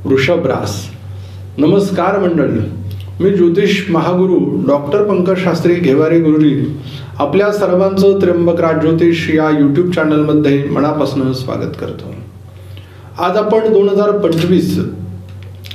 वृषभ रास. नमस्कार मंडळी, मी ज्योतिष महागुरु डॉक्टर पंकज शास्त्री घेवारे गुरुजी आपल्या सर्वांचं त्र्यंबक राज ज्योतिष या यूट्यूब चॅनलमध्ये मनापासून स्वागत करतो. आज आपण 2025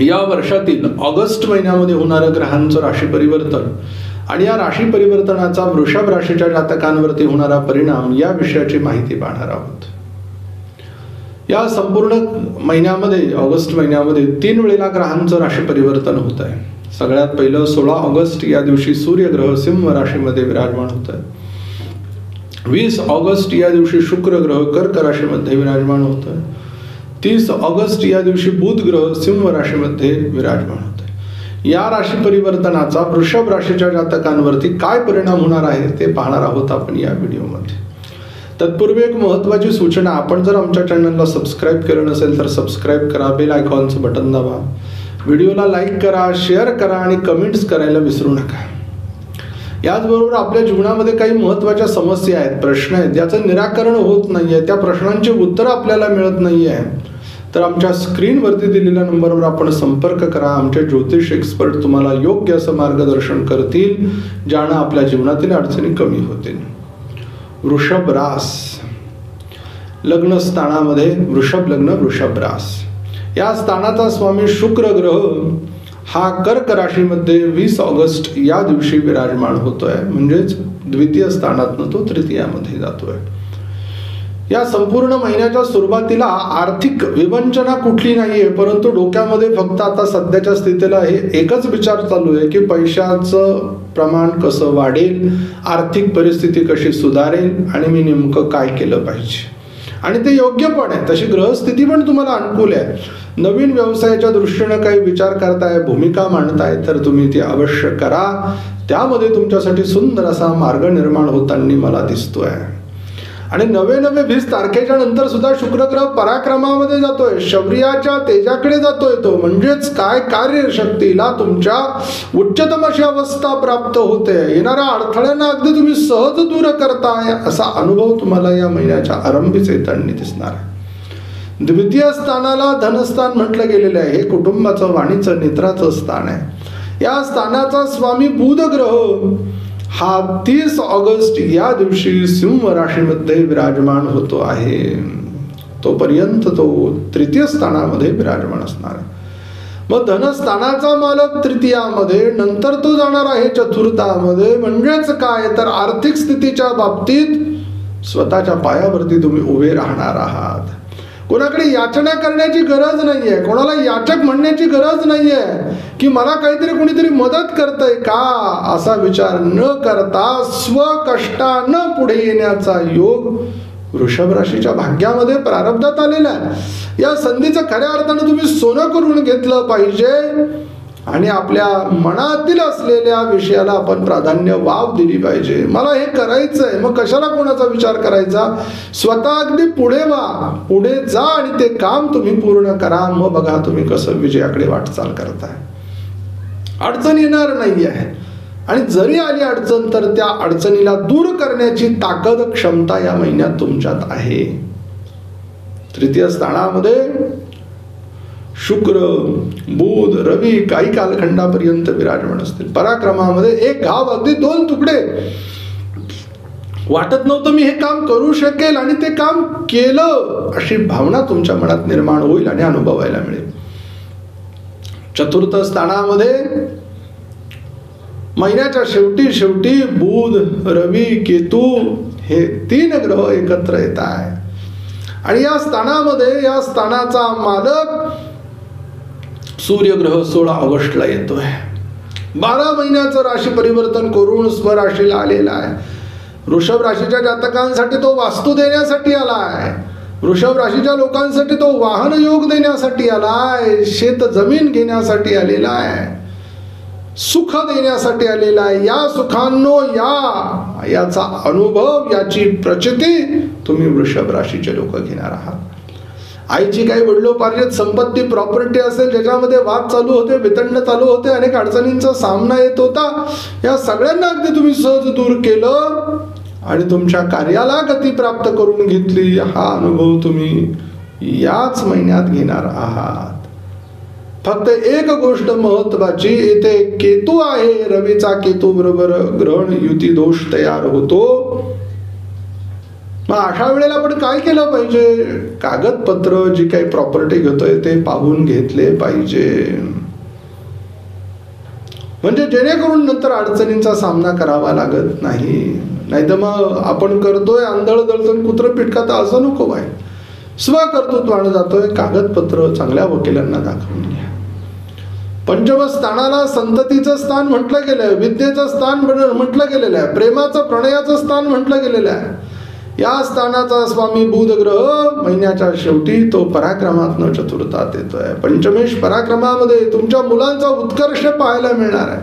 या वर्षातील ऑगस्ट महिन्यामध्ये होणारं ग्रहांचं राशी परिवर्तन आणि या राशी परिवर्तनाचा वृषभ राशीच्या जातकांवरती होणारा परिणाम या विषयाची माहिती पाहणार आहोत. या संपूर्ण महिन्यामध्ये ऑगस्ट महिन्यामध्ये 3 वेळेला ग्रहांचं राशी परिवर्तन होत आहे. सगळ्यात पहिलं 16 ऑगस्ट या दिवशी सूर्यग्रह सिंह राशीमध्ये विराजमान होत आहे. 20 ऑगस्ट या दिवशी शुक्र ग्रह कर्क राशीमध्ये विराजमान होत आहे. 30 ऑगस्ट या दिवशी बुध ग्रह सिंह राशीमध्ये विराजमान होत आहे. या राशी परिवर्तनाचा वृषभ राशीच्या जातकांवरती काय परिणाम होणार आहे ते पाहणार आहोत आपण या व्हिडिओमध्ये. तत्पूर्वी एक महत्त्वाची सूचना, आपण जर आमच्या चॅनलला सबस्क्राईब केलं नसेल तर सबस्क्राईब करा, बेल आयकॉनचं बटन दाबा, व्हिडिओला लाईक करा, शेअर करा आणि कमेंट्स करायला विसरू नका. याचबरोबर आपल्या जीवनामध्ये काही महत्त्वाच्या समस्या आहेत, प्रश्न आहेत, ज्याचं निराकरण होत नाहीये, त्या प्रश्नांची उत्तरं आपल्याला मिळत नाहीये, तर आमच्या स्क्रीनवरती दिलेल्या नंबरवर आपण संपर्क करा. आमचे ज्योतिष एक्सपर्ट तुम्हाला योग्य असं मार्गदर्शन करतील, ज्यानं आपल्या जीवनातील अडचणी कमी होतील. वृषभ रास. लग्न स्थानामध्ये वृषभ लग्न वृषभ रास. या स्थानाचा स्वामी शुक्र ग्रह हा कर्क राशीमध्ये 20 ऑगस्ट या दिवशी विराजमान होतोय, म्हणजेच द्वितीय स्थानातनं तो तृतीयामध्ये जातोय. या संपूर्ण महिन्याच्या सुरुवातीला आर्थिक विवंचना कुठली नाहीये, परंतु डोक्यामध्ये फक्त आता सध्याच्या स्थितीला हे एकच विचार चालू आहे की पैशाचं प्रमाण कसं वाढेल, आर्थिक परिस्थिती कशी सुधारेल आणि मी नेमकं काय केलं पाहिजे. आणि ते योग्य पण आहे, तशी ग्रहस्थिती पण तुम्हाला अनुकूल आहे. नवीन व्यवसायाच्या दृष्टीनं काही विचार करताय, भूमिका मांडताय, तर तुम्ही ती अवश्य करा. त्यामध्ये तुमच्यासाठी सुंदर असा मार्ग निर्माण होताना मला दिसतोय. आणि 20 तारखेच्या नंतर सुद्धा शुक्र ग्रह पराक्रमामध्ये जातोय, शौर्याच्या तेजाकडे जातोय. तो म्हणजेच काय, कार्यशक्तीला तुमच्या उच्चतम अशी अवस्था प्राप्त होते. येणाऱ्या अडथळ्यांना अगदी तुम्ही सहज दूर करताय असा अनुभव तुम्हाला या महिन्याच्या आरंभीच येताना दिसणार आहे. द्वितीय स्थानाला धनस्थान म्हटलं गेलेलं आहे. हे कुटुंबाचं, वाणीचं, नेत्राचं स्थान आहे. या स्थानाचा स्वामी बुध ग्रह हा 30 ऑगस्ट या दिवशी सिंह राशीमध्ये विराजमान होतो आहे. तोपर्यंत तो तृतीय स्थानामध्ये विराजमान असणार आहे. मग धनस्थानाचा मालक तृतीयामध्ये, नंतर तो जाणार आहे चतुर्थामध्ये. म्हणजेच काय, तर आर्थिक स्थितीच्या बाबतीत स्वतःच्या पायावरती तुम्ही उभे राहणार आहात. कोणाकडे याचना करण्याची गरज नाहीये, कोणाला याचक म्हणण्याची गरज नाहीये की मला काहीतरी कोणीतरी मदत करतंय का, असा विचार न करता स्वकष्टानं पुढे येण्याचा योग वृषभ राशीच्या भाग्यामध्ये प्रारब्धात आलेला आहे. या संधीचं खऱ्या अर्थानं तुम्ही सोनं करून घेतलं पाहिजे आणि आपल्या मनातील असलेल्या विषयाला आपण प्राधान्य, वाव दिली पाहिजे. मला हे करायचंय, मग कशाला कोणाचा विचार करायचा. स्वतः अगदी पुढे वा, पुढे जा आणि ते काम तुम्ही पूर्ण करा. मग बघा तुम्ही कसं विजयाकडे वाटचाल करताय. अडचण येणार नाही आहे, आणि जरी आली अडचण तर त्या अडचणीला दूर करण्याची ताकद, क्षमता या महिन्यात तुमच्यात आहे. तृतीय स्थानामध्ये शुक्र, बुध, रवी काही कालखंडापर्यंत विराजमान असतील. पराक्रमामध्ये एक घाव अगदी 2 तुकडे. वाटत नव्हतं मी हे काम करू शकेल आणि ते काम केलं, अशी भावना तुमच्या मनात निर्माण होईल आणि अनुभवायला मिळेल. चतुर्थ स्थानामध्ये महिन्याच्या शेवटी बुध, रवी, केतू हे 3 ग्रह एकत्र येत आहे. आणि या स्थानामध्ये, या स्थानाचा मालक सूर्यग्रह 16 ऑगस्टला येतोय. 12 महिन्याचं राशी परिवर्तन करून स्वराशीला आलेला आहे. वृषभ राशीच्या जातकांसाठी तो वास्तू देण्यासाठी आला आहे. वृषभ राशीच्या लोकांसाठी तो वाहन योग देण्यासाठी आला आहे. शेत जमीन घेण्यासाठी आलेला आहे. सुख देण्यासाठी आलेला आहे. या सुखांनो, याचा अनुभव, याची प्रचिती तुम्ही वृषभ राशीचे लोक घेणार आहात. आईची काही वडिलोपार्जित संपत्ती, प्रॉपर्टी असेल ज्याच्यामध्ये वाद चालू होते, वितंड चालू होते, अनेक अडचणींचा सामना येत होता, या सगळ्यांना अगदी तुम्ही सहज दूर केलं आणि तुमच्या कार्याला गती प्राप्त करून घेतली, हा अनुभव तुम्ही याच महिन्यात घेणार आहात. फक्त एक गोष्ट महत्वाची, येथे केतू आहे, रवीचा केतू बरोबर ग्रहण युती दोष तयार होतो. मग अशा वेळेला आपण काय केलं पाहिजे? कागदपत्र जी काही प्रॉपर्टी घेतोय ते पाहून घेतले पाहिजे, म्हणजे जेणेकरून नंतर अडचणींचा सामना करावा लागत नाही. नाही तर मग आपण करतोय आंधळ दळतून कुत्र पिटकात, असं नको बाय. स्वकर्तृत्वाने जातोय, कागदपत्र चांगल्या वकिलांना दाखवून घ्या. पंचम स्थानाला संततीचं स्थान म्हटलं गेलंय, विद्येचं स्थान म्हटलं गेलेलं आहे, प्रेमाचं प्रणयाचं स्थान म्हटलं गेलेलं आहे. या स्थानाचा स्वामी बुध ग्रह महिन्याच्या शेवटी तो पराक्रमात्न चतुर्थात येतोय. पंचमेश पराक्रमामध्ये तुमच्या मुलांचा उत्कर्ष पाहायला मिळणार आहे.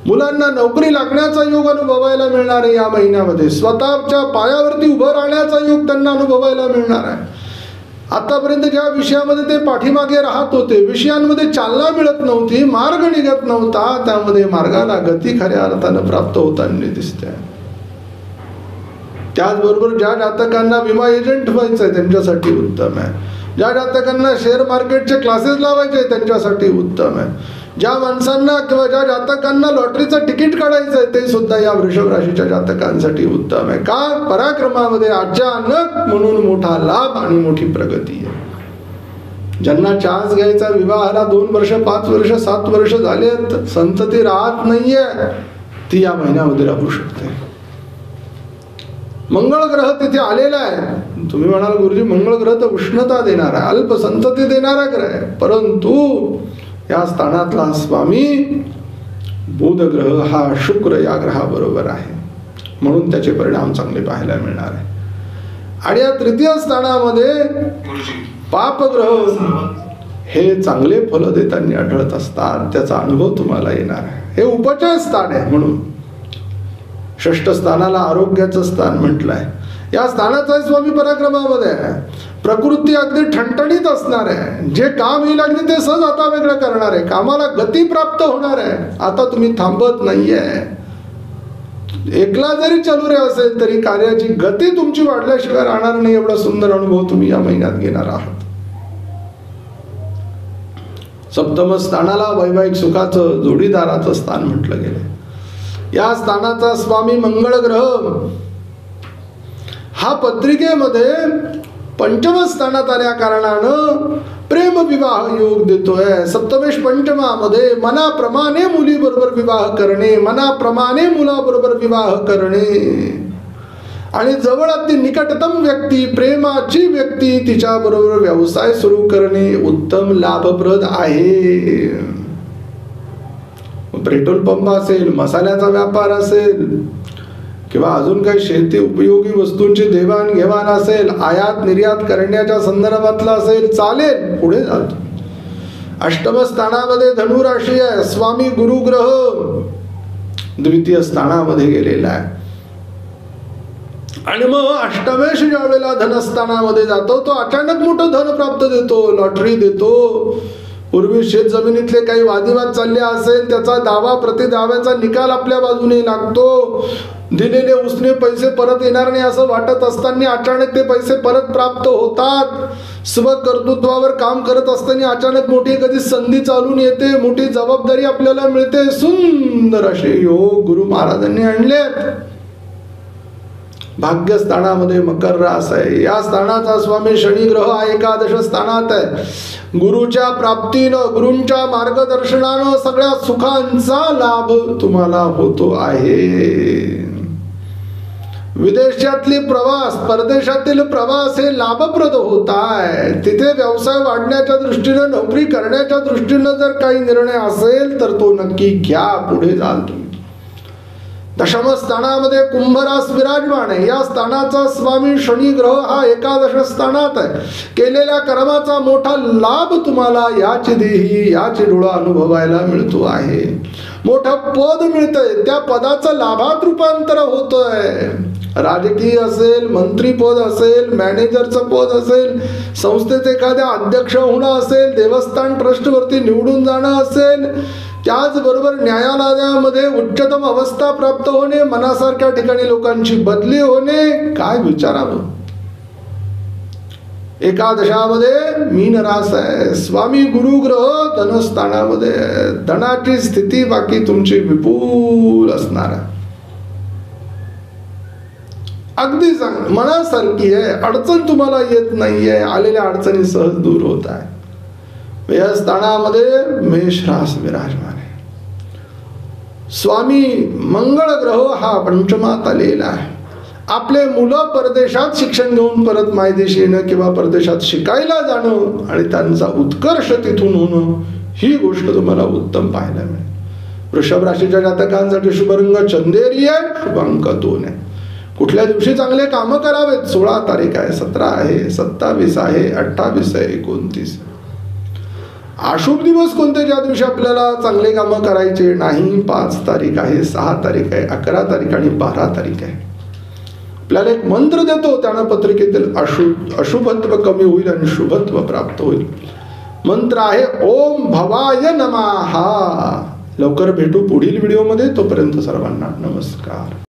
मुलांना नोकरी लागण्याचा योग अनुभवायला मिळणार आहे. या महिन्यामध्ये स्वतःच्या पायावरती उभं राहण्याचा योग त्यांना अनुभवायला मिळणार आहे. आतापर्यंत ज्या विषयामध्ये ते पाठीमागे राहत होते, विषयांमध्ये चालना मिळत नव्हती, मार्ग निघत नव्हता, त्यामध्ये मार्गाला गती खऱ्या अर्थानं प्राप्त होताना दिसते. त्याचबरोबर ज्या जातकांना विमा एजंट व्हायचंय त्यांच्यासाठी उत्तम आहे. ज्या जातकांना शेअर मार्केटचे क्लासेस लावायचे त्यांच्यासाठी उत्तम आहे. ज्या माणसांना किंवा ज्या जातकांना लॉटरीचं तिकीट काढायचं आहे ते सुद्धा या वृषभ राशीच्या जातकांसाठी उत्तम आहे. का? पराक्रमामध्ये अचानक म्हणून मोठा लाभ आणि मोठी प्रगती आहे. ज्यांना चान्स घ्यायचा विवाहाला 2 वर्ष 5 वर्ष 7 वर्ष झालेत, संतती राहत नाहीये, ती या महिन्यामध्ये राहू शकते. मंगळ ग्रह तिथे आलेला आहे. तुम्ही म्हणाल गुरुजी मंगळ ग्रह तर उष्णता देणारा, अल्प संतती देणारा ग्रह आहे, परंतु या स्थानातला स्वामी बुध ग्रह हा शुक्र या ग्रहाबरोबर आहे, म्हणून त्याचे परिणाम चांगले पाहायला मिळणार आहे. आणि या तृतीय स्थानामध्ये पाप ग्रह हे चांगले फल देताना आढळत असतात, त्याचा अनुभव तुम्हाला येणार आहे. हे उपचय स्थान आहे, म्हणून षष्ठ स्थानाला आरोग्याचं स्थान म्हटलंय. या स्थानाचा स्वामी पराक्रमामध्ये आहे. प्रकृती अगदी ठणठणीत असणार आहे. जे काम येईल अगदी ते सहज आता वेगळं करणार आहे. कामाला गती प्राप्त होणार आहे. आता तुम्ही थांबत नाहीये. एकला जरी चलुरे असेल तरी कार्याची गती तुमची वाढल्याशिवाय राहणार नाही. एवढा सुंदर अनुभव तुम्ही या महिन्यात घेणार आहात. सप्तम स्थानाला वैवाहिक सुखाचं जोडीदाराचं स्थान म्हटलं गेलं. या स्थानाचा स्वामी मंगळ ग्रह हा पत्रिकेमध्ये पंचम स्थानात आल्या कारणानं प्रेम विवाह योग देतोय. सप्तमेश पंचमामध्ये मनाप्रमाणे मुलीबरोबर विवाह करणे, मनाप्रमाणे मुलाबरोबर विवाह करणे आणि जवळ अति निकटतम व्यक्ती, प्रेमाची व्यक्ती, तिच्या बरोबर व्यवसाय सुरू करणे उत्तम लाभप्रद आहे. पेट्रोल पंप असेल, मसाल्याचा व्यापार असेल किंवा अजून काही शेती उपयोगी वस्तूंची देवाणघेवाण असेल, आयात निर्यात करण्याच्या संदर्भातला असेल, चालेल, पुढे जातो. अष्टम स्थानामध्ये धनुराशी आहे. स्वामी गुरु ग्रह द्वितीय स्थानामध्ये गेलेला आहे. आणि मग अष्टमेश ज्या वेळेला धनस्थानामध्ये जातो तो अचानक मोठं धन प्राप्त देतो, लॉटरी देतो. पूर्वी शेत जमिनीतले काही वादिवाद चालले असेल, त्याचा दावा प्रतिदाव्याचा निकाल आपल्या बाजूने लागतो. दिलेले उसने पैसे परत येणार नाही असं वाटत असताना अचानक ते पैसे परत प्राप्त होतात. स्वकर्तृत्वावर काम करत असताना अचानक मोठी कधी संधी चालून येते, मोठी जबाबदारी आपल्याला मिळते. सुंदर असे योग गुरु महाराजांनी आणलेत. भाग्यस्थानामध्ये मकर रास आहे. या स्थानाचा स्वामी शनी ग्रह हा एकादश स्थानात आहे. गुरुच्या प्राप्तीनं, गुरूंच्या मार्गदर्शनानं सगळ्या सुखांचा लाभ तुम्हाला होतो आहे. विदेशातली प्रवास, परदेशातील प्रवास हे लाभप्रद होत आहे. तिथे व्यवसाय वाढण्याच्या दृष्टीनं, नोकरी करण्याच्या दृष्टीनं जर काही निर्णय असेल तर तो नक्की घ्या, पुढे जाल तुम्ही. दशम स्थानामध्ये कुंभ रास विराजमान आहे. या स्थानाचा स्वामी शनी ग्रह हा एकादश स्थानात आहे. केलेल्या कर्माचा मोठा लाभ तुम्हाला याची देही, याची डोळा अनुभवायला मिळतो आहे. मोठं पद मिळतंय, त्या पदाचं लाभात रूपांतर होतंय. राजकीय असेल, मंत्रीपद असेल, मॅनेजरचं पद असेल, संस्थेचे एखाद्या अध्यक्ष होणं असेल, देवस्थान ट्रस्टवरती निवडून जाणं असेल त्याचबरोबर न्यायालयामध्ये उच्चतम अवस्था प्राप्त होणे, मनासारख्या ठिकाणी लोकांची बदली होणे, काय विचारावं. एकादशामध्ये मीन रास आहे, स्वामी गुरु ग्रह धनस्थानामध्ये, धनाची स्थिती बाकी तुमची विपुल असणार आहे. अगदी चांगलं मनासारखी आहे, अडचण तुम्हाला येत नाहीये, आलेल्या अडचणी सहज दूर होत आहे. व्ययस्थानामध्ये मेष रास विराजमान आहे. स्वामी मंगळ ग्रह हा पंचमात आलेला आहे. आपले मुलं परदेशात शिक्षण घेऊन परत मायदेशी येणं किंवा परदेशात शिकायला जाणं आणि त्यांचा उत्कर्ष तिथून होणं, ही गोष्ट तुम्हाला उत्तम पाहायला मिळेल. वृषभ राशीच्या जातकांसाठी शुभरंग चंदेरी आहे, शुभांक 2 आहे. कुठल्या दिवशी चांगले कामं करावेत? 16 तारीख आहे, 17 आहे, 27 आहे, 28 आहे, 29. अशुभ दिवस कोणते ज्या दिवशी आपल्याला चांगले कामं करायचे नाही? 5 तारीख आहे, 6 तारीख आहे, 11 तारीख आणि 12 तारीख आहे. आपल्याला एक मंत्र देतो, त्यानं पत्रिकेतील अशुभत्व कमी होईल आणि शुभत्व प्राप्त होईल. मंत्र आहे ओम भवाय नमः. लवकर भेटू पुढील व्हिडिओमध्ये. तोपर्यंत सर्वांना नमस्कार.